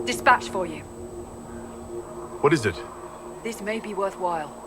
Dispatch for you. What is it? This may be worthwhile.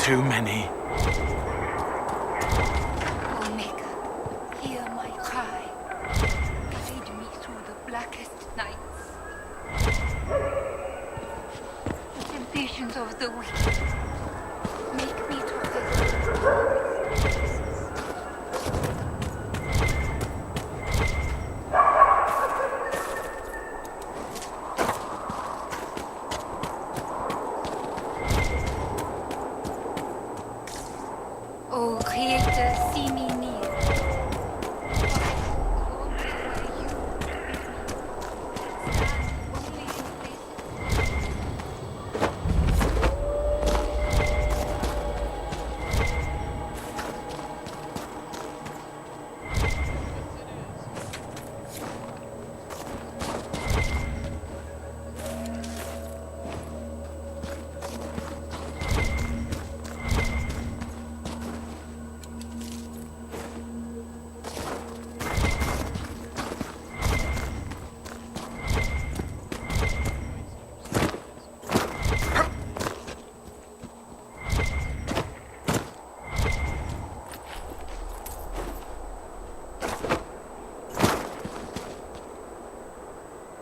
Too many. Omega, hear my cry. Guide me through the blackest nights. The temptations of the wicked make me to Oh, Creator, see me near.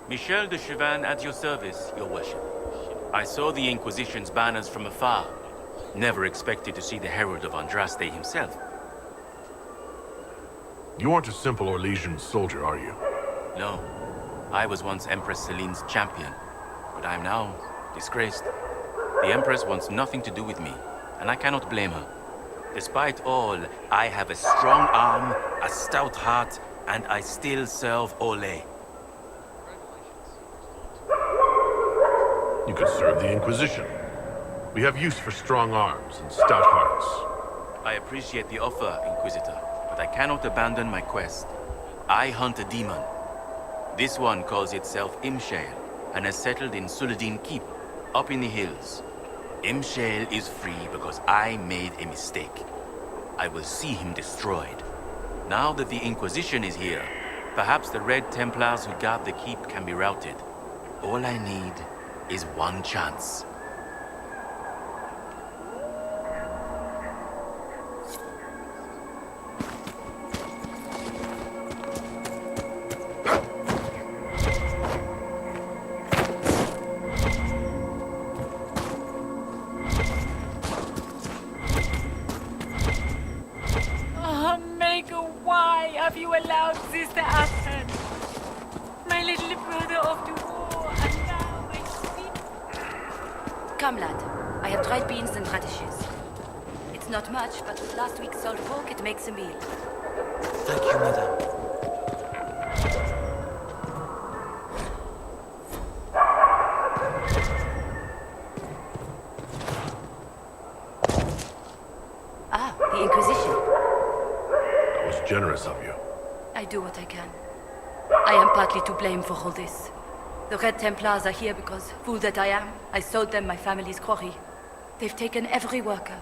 Michel de Chauvin at your service, your worship. I saw the Inquisition's banners from afar. Never expected to see the Herald of Andraste himself. You aren't a simple Orlesian soldier, are you? No. I was once Empress Celine's champion, but I am now disgraced. The Empress wants nothing to do with me, and I cannot blame her. Despite all, I have a strong arm, a stout heart, and I still serve Ole. You could serve the Inquisition. We have use for strong arms and stout hearts. I appreciate the offer, Inquisitor, but I cannot abandon my quest. I hunt a demon. This one calls itself Imshale, and has settled in Suladin Keep, up in the hills. Imshale is free because I made a mistake. I will see him destroyed. Now that the Inquisition is here, perhaps the Red Templars who guard the keep can be routed. All I need is one chance. Omega, why have you allowed this to happen? My little brother of the war, and now I see. Come, lad. I have dried beans and radishes. It's not much, but with last week's salt pork, it makes a meal. Thank you, madam. Ah, the Inquisition. That was generous of you. I do what I can. I am partly to blame for all this. The Red Templars are here because, fool that I am, I sold them my family's quarry. They've taken every worker.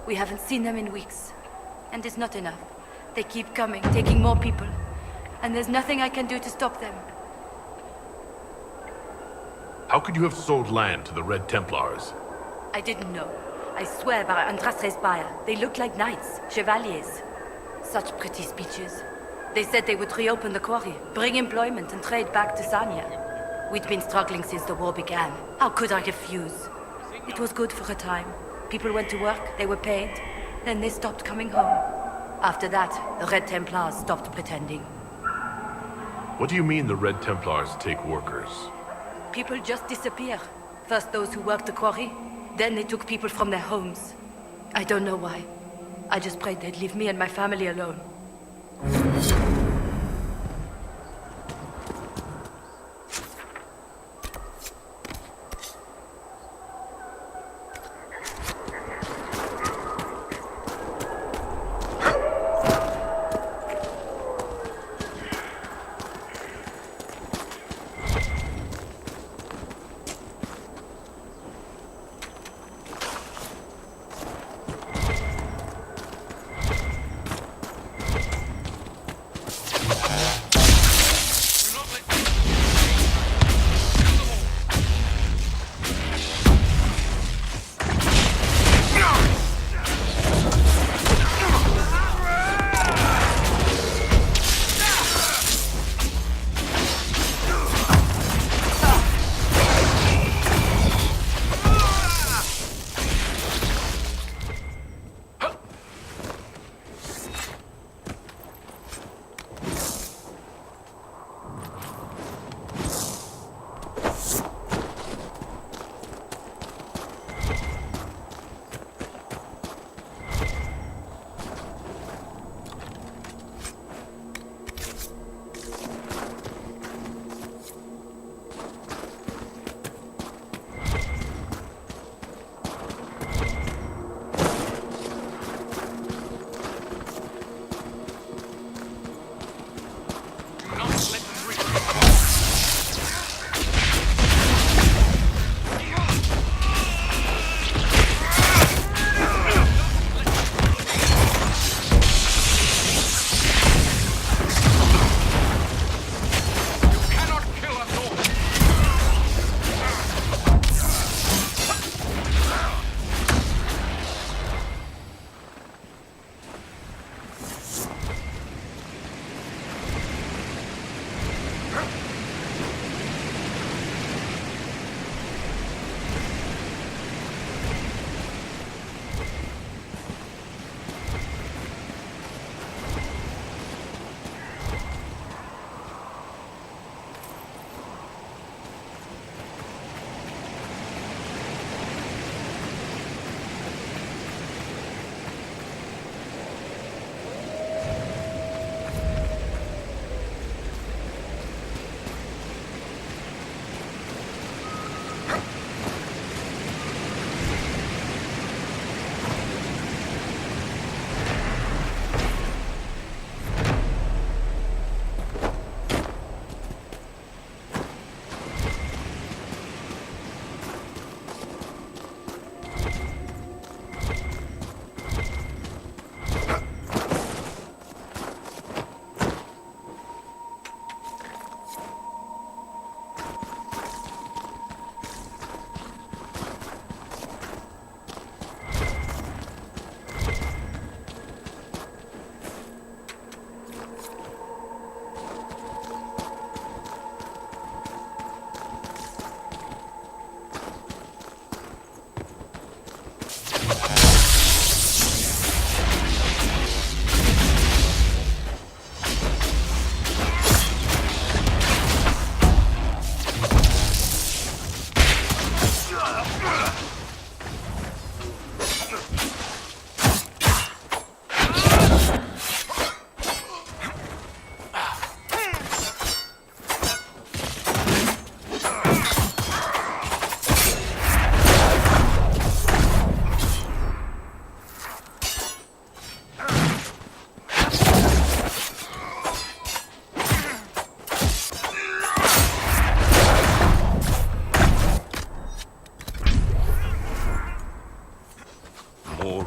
We haven't seen them in weeks. And it's not enough. They keep coming, taking more people. And there's nothing I can do to stop them. How could you have sold land to the Red Templars? I didn't know. I swear by Andraste's buyer, they looked like knights, chevaliers. Such pretty speeches. They said they would reopen the quarry, bring employment and trade back to Sanya. We'd been struggling since the war began. How could I refuse? It was good for a time. People went to work, they were paid, then they stopped coming home. After that, the Red Templars stopped pretending. What do you mean the Red Templars take workers? People just disappear. First those who worked the quarry, then they took people from their homes. I don't know why. I just prayed they'd leave me and my family alone.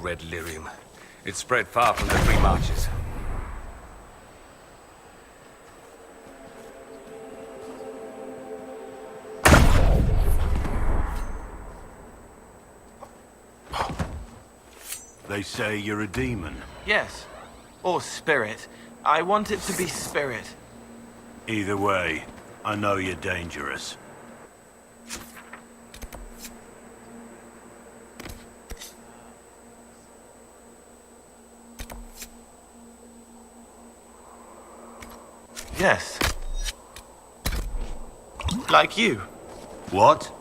Red lyrium. It spread far from the Three Marches. They say you're a demon. Yes. Or spirit. I want it to be spirit. Either way, I know you're dangerous. Yes. Like you. What?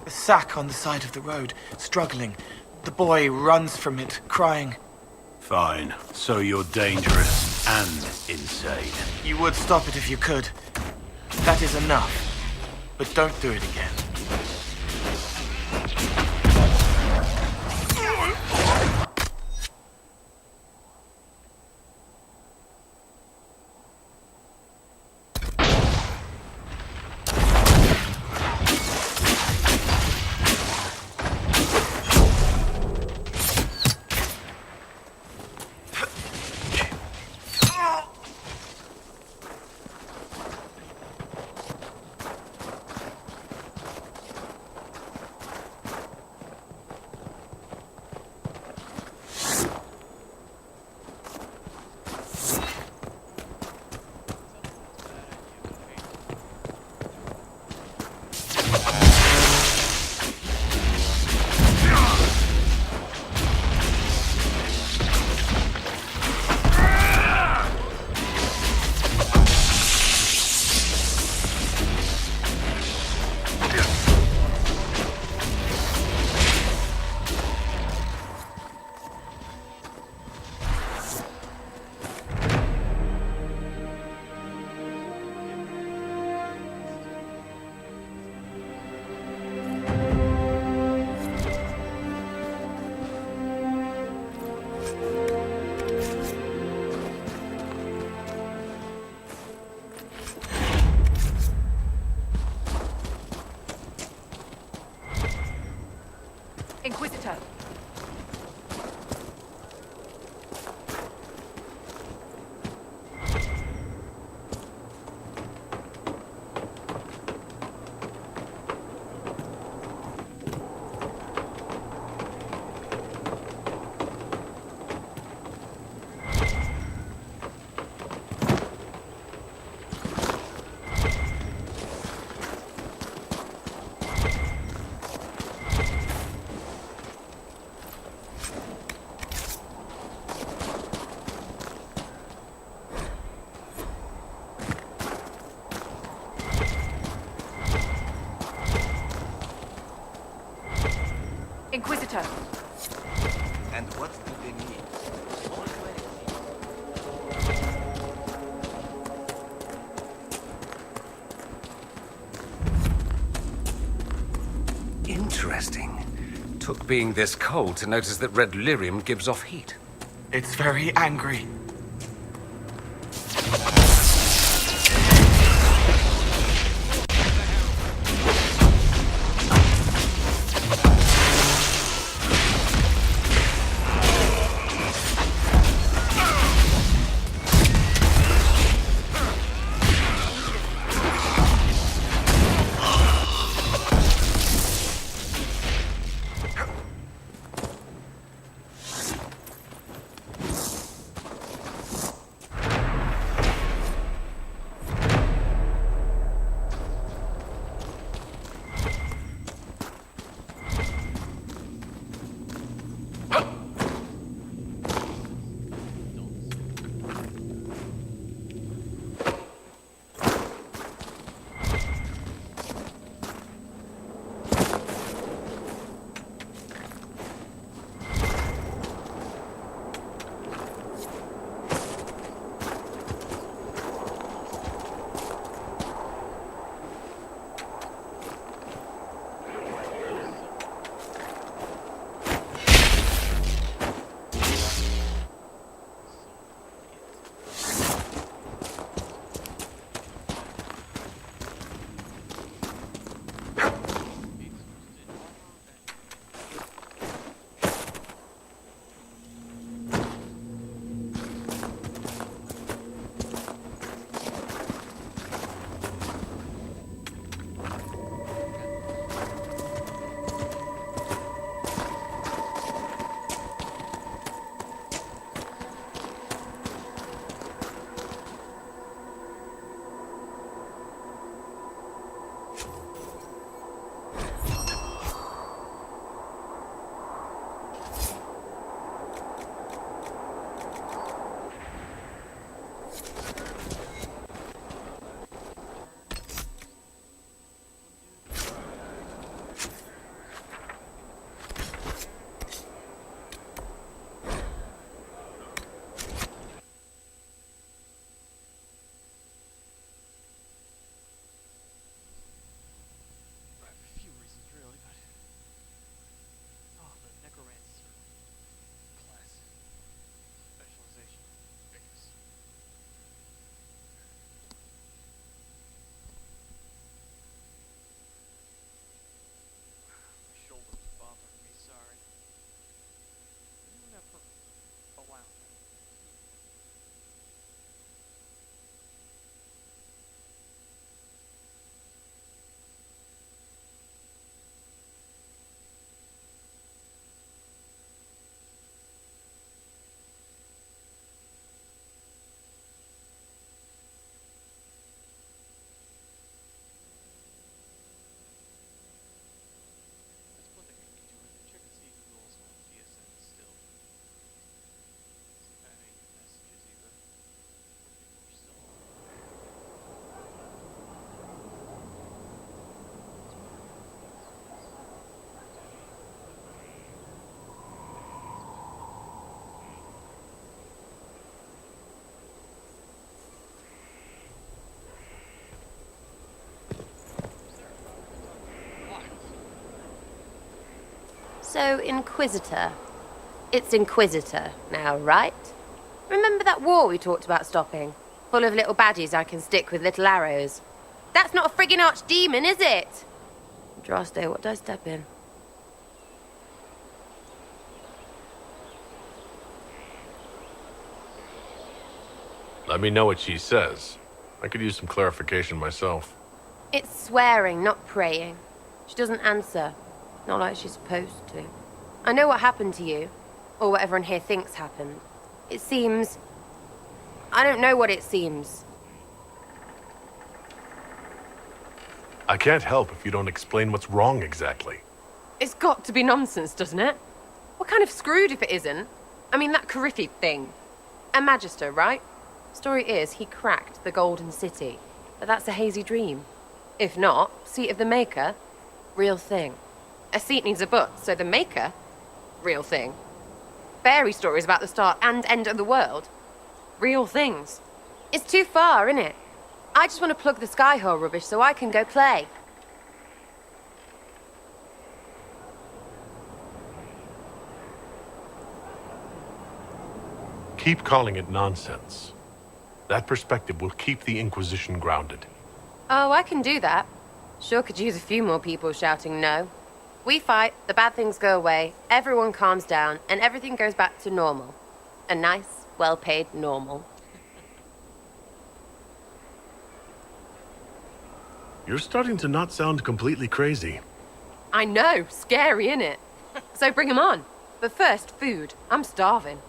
A sack on the side of the road, struggling. The boy runs from it, crying. Fine. So you're dangerous and insane. You would stop it if you could. That is enough. But don't do it again. Inquisitor. Inquisitor. And what do they need? Interesting. Took being this cold to notice that red lyrium gives off heat. It's very angry. So, Inquisitor. It's Inquisitor now, right? Remember that war we talked about stopping? Full of little baddies I can stick with little arrows. That's not a friggin' archdemon, is it? Droste, what did I step in? Let me know what she says. I could use some clarification myself. It's swearing, not praying. She doesn't answer. Not like she's supposed to. I know what happened to you. Or what everyone here thinks happened. It seems... I don't know what it seems. I can't help if you don't explain what's wrong exactly. It's got to be nonsense, doesn't it? We're kind of screwed if it isn't. I mean, that Carithi thing. A Magister, right? Story is, he cracked the Golden City. But that's a hazy dream. If not, Seat of the Maker, real thing. A seat needs a butt, so the Maker, real thing. Fairy stories about the start and end of the world, real things. It's too far, innit? I just want to plug the Skyhole rubbish so I can go play. Keep calling it nonsense. That perspective will keep the Inquisition grounded. Oh, I can do that. Sure could use a few more people shouting no. We fight, the bad things go away, everyone calms down, and everything goes back to normal. A nice, well-paid normal. You're starting to not sound completely crazy. I know, scary, innit? So bring 'em on. But first, food. I'm starving.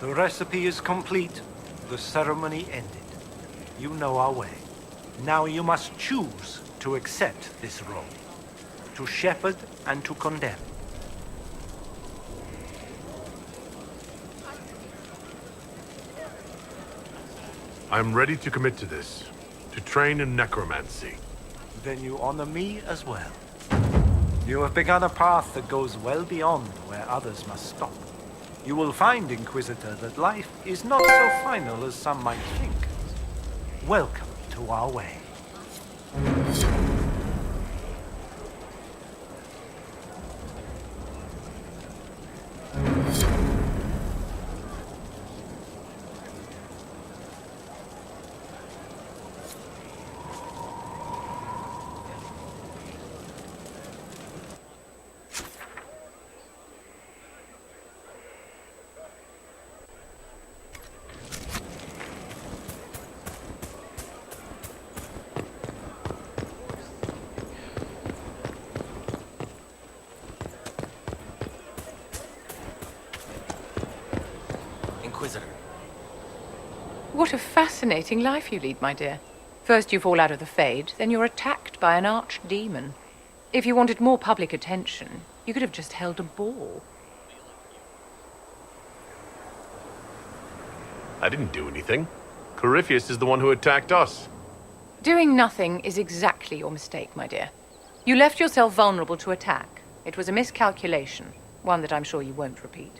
The recipe is complete. The ceremony ended. You know our way. Now you must choose to accept this role. To shepherd and to condemn. I'm ready to commit to this. To train in necromancy. Then you honor me as well. You have begun a path that goes well beyond where others must stop. You will find, Inquisitor, that life is not so final as some might think. Welcome to our way. Inquisitor. What a fascinating life you lead, my dear. First you fall out of the Fade, then you're attacked by an archdemon. If you wanted more public attention, you could have just held a ball. I didn't do anything. Corypheus is the one who attacked us. Doing nothing is exactly your mistake, my dear. You left yourself vulnerable to attack. It was a miscalculation, one that I'm sure you won't repeat.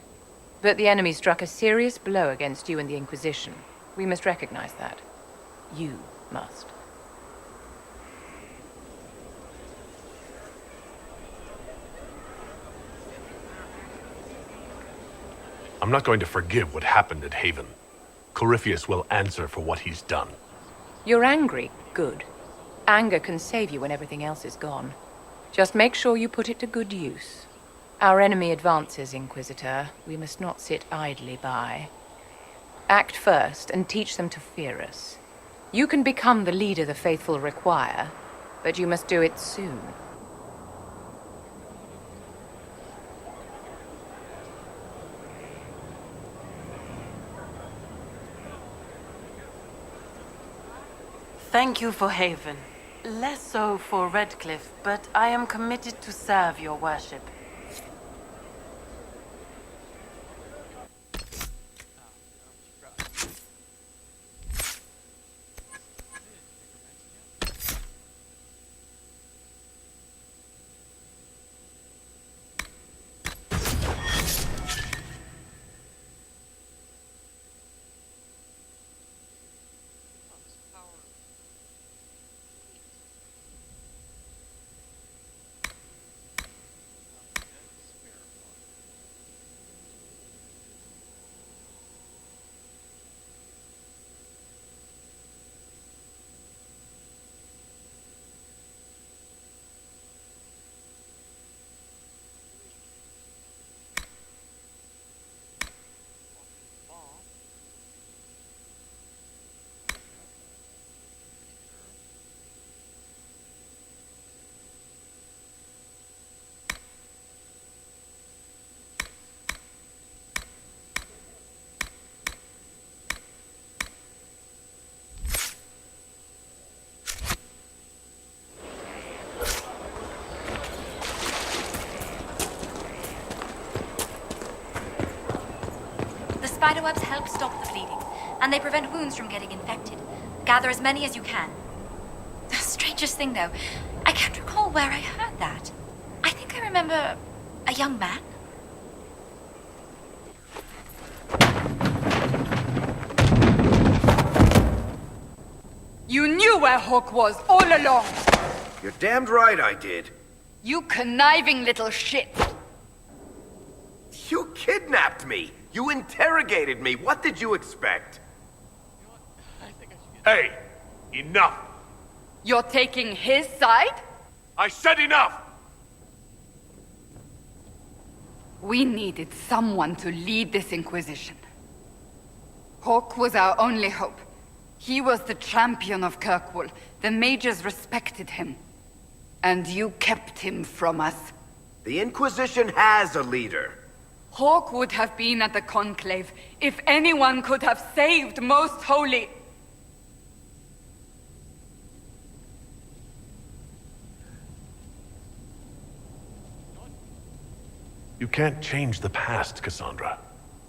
But the enemy struck a serious blow against you and the Inquisition. We must recognize that. You must. I'm not going to forgive what happened at Haven. Corypheus will answer for what he's done. You're angry. Good. Anger can save you when everything else is gone. Just make sure you put it to good use. Our enemy advances, Inquisitor. We must not sit idly by. Act first and teach them to fear us. You can become the leader the faithful require, but you must do it soon. Thank you for Haven. Less so for Redcliffe, but I am committed to serve your worship. spiderwebs help stop the bleeding, and they prevent wounds from getting infected. Gather as many as you can. The strangest thing, though, I can't recall where I heard that. I think I remember a young man. You knew where Hawk was all along! You're damned right I did. You conniving little shit! You kidnapped me! You interrogated me! What did you expect? Hey! Enough! You're taking his side? I said enough! We needed someone to lead this Inquisition. Hawk was our only hope. He was the champion of Kirkwall. The mages respected him. And you kept him from us. The Inquisition has a leader. Hawk would have been at the Conclave if anyone could have saved Most Holy. You can't change the past, Cassandra.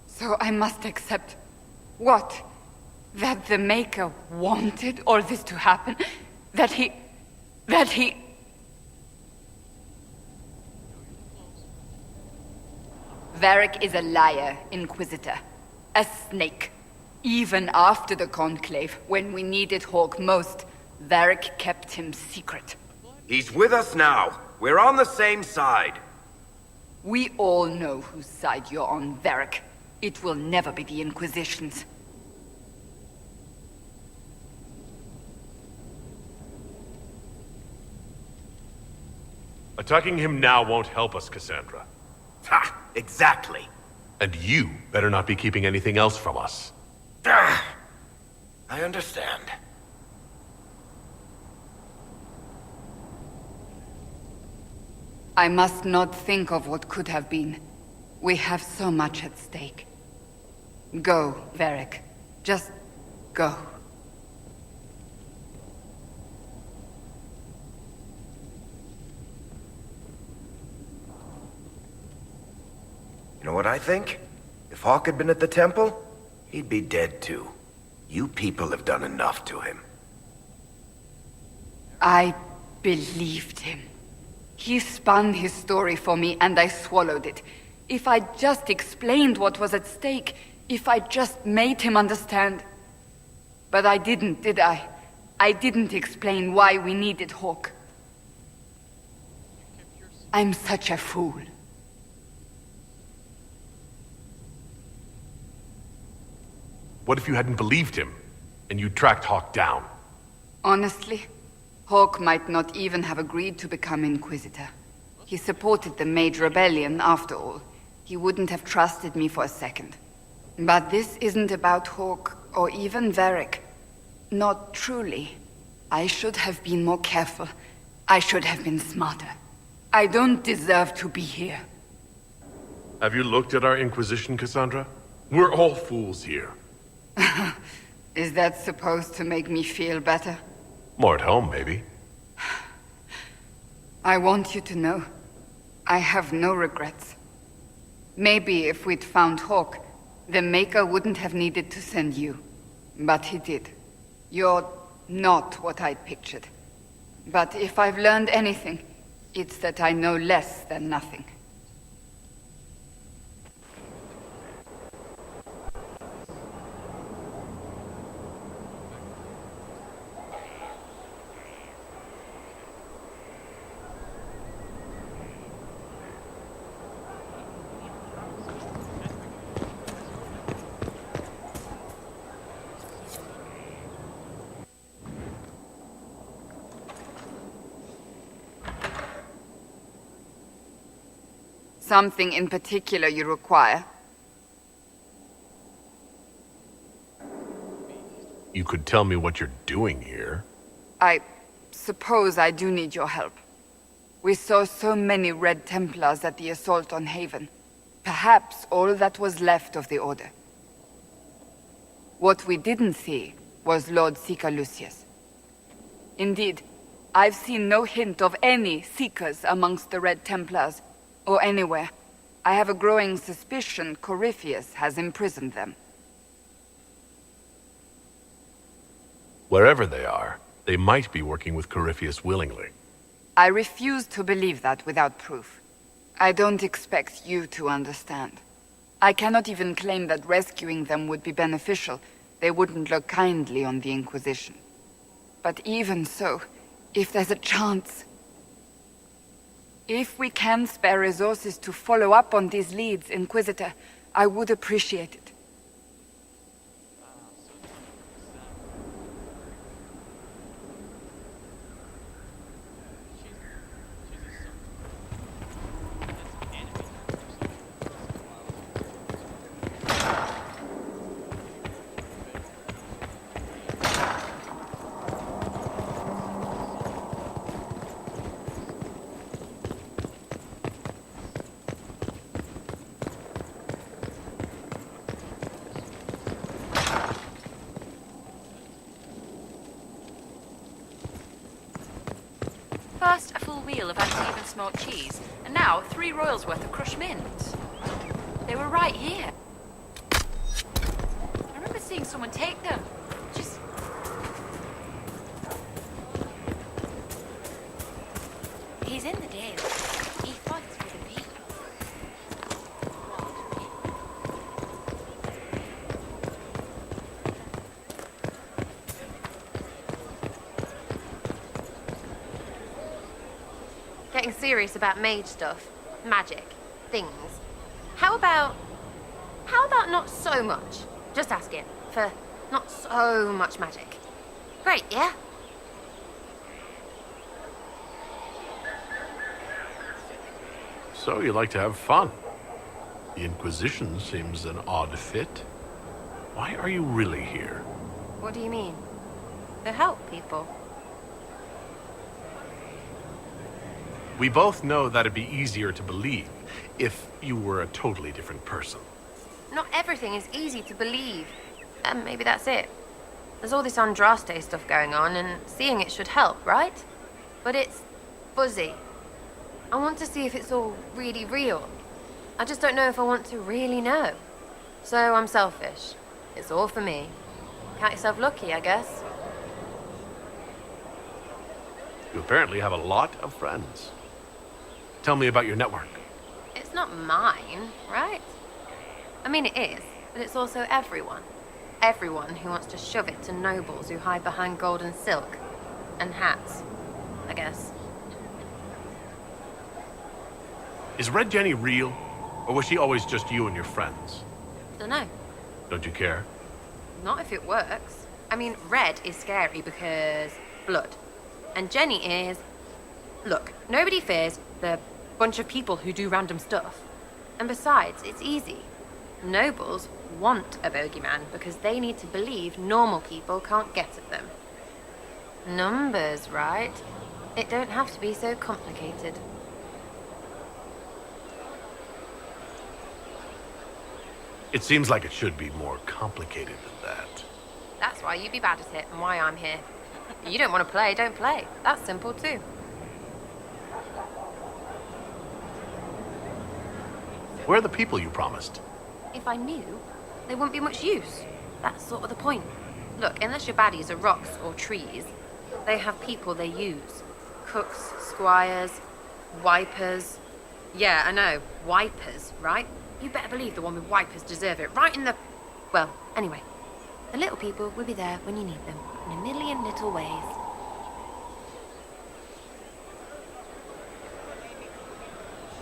So I must accept... what? That the Maker wanted all this to happen? That he... Varric is a liar, Inquisitor. A snake. Even after the Conclave, when we needed Hawk most, Varric kept him secret. He's with us now. We're on the same side. We all know whose side you're on, Varric. It will never be the Inquisition's. Attacking him now won't help us, Cassandra. Ha! Exactly. And you better not be keeping anything else from us. I understand. I must not think of what could have been. We have so much at stake. Go, Varric. Just go. You know what I think? If Hawk had been at the temple, he'd be dead too. You people have done enough to him. I believed him. He spun his story for me and I swallowed it. If I just explained what was at stake, if I just made him understand. But I didn't, did I? I didn't explain why we needed Hawk. I'm such a fool. What if you hadn't believed him, and you tracked Hawk down? Honestly, Hawk might not even have agreed to become Inquisitor. He supported the Mage Rebellion, after all. He wouldn't have trusted me for a second. But this isn't about Hawk, or even Varric. Not truly. I should have been more careful. I should have been smarter. I don't deserve to be here. Have you looked at our Inquisition, Cassandra? We're all fools here. Is that supposed to make me feel better? More at home, maybe. I want you to know, I have no regrets. Maybe if we'd found Hawk, the Maker wouldn't have needed to send you. But he did. You're not what I'd pictured. But if I've learned anything, it's that I know less than nothing. Something in particular you require? You could tell me what you're doing here. I suppose I do need your help. We saw so many Red Templars at the assault on Haven. Perhaps all that was left of the Order. What we didn't see was Lord Seeker Lucius. Indeed, I've seen no hint of any Seekers amongst the Red Templars, or anywhere. I have a growing suspicion Corypheus has imprisoned them. Wherever they are, they might be working with Corypheus willingly. I refuse to believe that without proof. I don't expect you to understand. I cannot even claim that rescuing them would be beneficial. They wouldn't look kindly on the Inquisition. But even so, if there's a chance... If we can spare resources to follow up on these leads, Inquisitor, I would appreciate it. First, a full wheel of uneven smoked cheese, and now 3 royals worth of crushed mint. They were right here. I remember seeing someone take them. Just... He's in the Dale. He fights for the people. Getting serious about mage stuff, magic, things. How about not so much? Just asking for not so much magic. Great, yeah? So you like to have fun. The Inquisition seems an odd fit. Why are you really here? What do you mean? To help people. We both know that'd be easier to believe if you were a totally different person. Not everything is easy to believe. And maybe that's it. There's all this Andraste stuff going on, and seeing it should help, right? But it's fuzzy. I want to see if it's all really real. I just don't know if I want to really know. So I'm selfish. It's all for me. Count yourself lucky, I guess. You apparently have a lot of friends. Tell me about your network. It's not mine, right? I mean, it is, but it's also everyone. Everyone who wants to shove it to nobles who hide behind gold and silk. And hats, I guess. Is Red Jenny real? Or was she always just you and your friends? Dunno. Don't you care? Not if it works. I mean, Red is scary because blood. And Jenny is... Look, nobody fears the bunch of people who do random stuff. And besides, it's easy. Nobles want a bogeyman because they need to believe normal people can't get at them. Numbers, right? It don't have to be so complicated. It seems like it should be more complicated than that. That's why you'd be bad at it and why I'm here. You don't want to play, don't play. That's simple too. Where are the people you promised? If I knew, they wouldn't be much use. That's sort of the point. Look, unless your baddies are rocks or trees, they have people they use. Cooks, squires, wipers. Yeah, I know, wipers, right? You better believe the one with wipers deserve it, right in the... Well, anyway. The little people will be there when you need them, in a million little ways.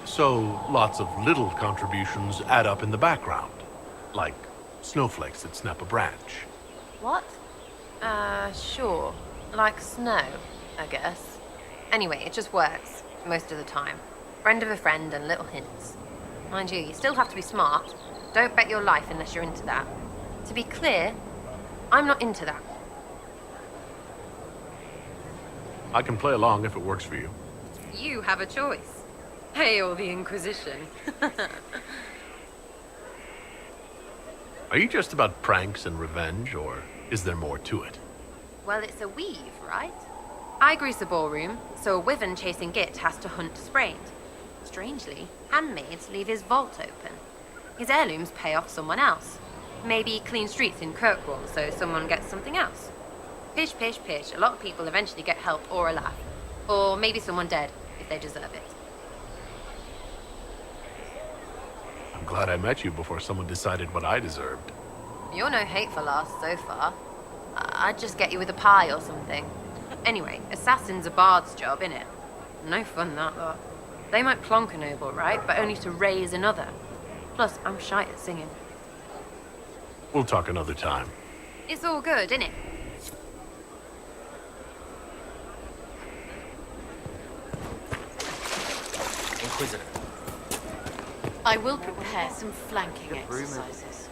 So, lots of little contributions add up in the background. Like snowflakes that snap a branch. What? Sure. Like snow, I guess. Anyway, it just works, most of the time. Friend of a friend and little hints. Mind you, you still have to be smart. Don't bet your life unless you're into that. To be clear, I'm not into that. I can play along if it works for you. You have a choice. Hail the Inquisition. Are you just about pranks and revenge, or is there more to it? Well, it's a weave, right? I grease a ballroom, so a wyvern chasing Git has to hunt sprained. Strangely, handmaids leave his vault open. His heirlooms pay off someone else. Maybe clean streets in Kirkwall so someone gets something else. Pish, pish, pish. A lot of people eventually get help or a laugh. Or maybe someone dead, if they deserve it. I'm glad I met you before someone decided what I deserved. You're no hateful ass so far. I'd just get you with a pie or something. Anyway, assassin's a bard's job, innit? No fun, that lot. They might plonk a noble, right? But only to raise another. Plus, I'm shy at singing. We'll talk another time. It's all good, innit? Inquisitor. I will prepare some flanking exercises.